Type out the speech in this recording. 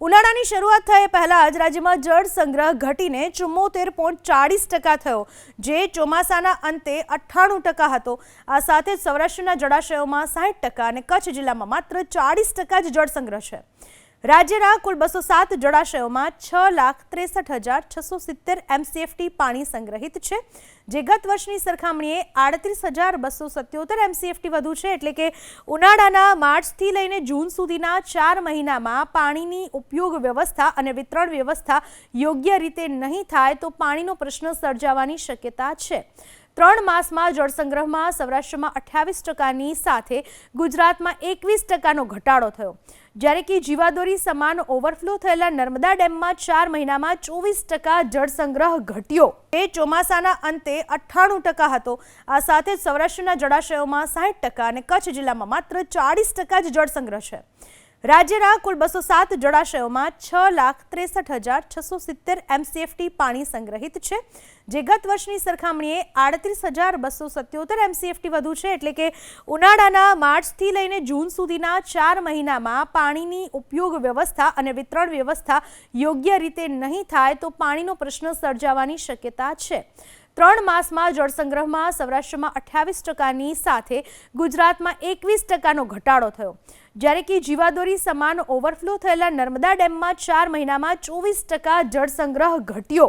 ઉનાળાની શરૂઆત થાય પહેલા જ રાજ્યમાં જળ સંગ્રહ ઘટીને 74.40% થયો, જે ચોમાસાના અંતે 98% હતો। આ સાથે જ સૌરાષ્ટ્રના જળાશયોમાં 60% અને કચ્છ જિલ્લામાં માત્ર 40% જ જળ સંગ્રહ છે। રાજ્યના કુલ 207 જળાશયોમાં 6,63,670 MCFT પાણી સંગ્રહિત છે, જે ગત વર્ષની સરખામણીએ 38,277 MCFT વધુ છે। એટલે કે ઉનાળાના માર્ચથી લઈને જૂન સુધીના 4 મહિનામાં પાણીની ઉપયોગ વ્યવસ્થા અને વિતરણ વ્યવસ્થા યોગ્ય રીતે નહીં થાય તો પાણીનો પ્રશ્ન સર્જાવાની શક્યતા છે। 3 માસમાં જળસંગ્રહમાં સૌરાષ્ટ્રમાં 28%ની સાથે ગુજરાતમાં 21%નો ઘટાડો થયો, જ્યારે કે જીવાદોરી સમાન ઓવરફ્લો થયેલા નર્મદા ડેમમાં 4 મહિનામાં 24% જળસંગ્રહ ઘટ્યો, એ ચોમાસાના અંતે 98% હતો। આ સાથે જ સૌરાષ્ટ્રના જળાશયોમાં 60% અને કચ્છ જિલ્લામાં માત્ર 40% જ જળસંગ્રહ છે। રાજ્યના કુલ 207 જળાશયોમાં 6,63,670 MCFT પાણી સંગ્રહિત છે, જે ગત વર્ષની સરખામણીએ 38,277 MCFT વધુ છે। એટલે કે ઉનાળાના માર્ચથી લઈને જૂન સુધીના 4 મહિનામાં પાણીની ઉપયોગ વ્યવસ્થા અને વિતરણ વ્યવસ્થા યોગ્ય રીતે નહીં થાય તો પાણીનો પ્રશ્ન સર્જાવાની શક્યતા છે। 3 માસમાં જળસંગ્રહમાં સૌરાષ્ટ્રમાં 28%ની સાથે ગુજરાતમાં 21%નો ઘટાડો થયો, જ્યારે કે જીવાદોરી સમાન ઓવરફ્લો થયેલા નર્મદા ડેમમાં 4 મહિનામાં 24% જળસંગ્રહ ઘટ્યો।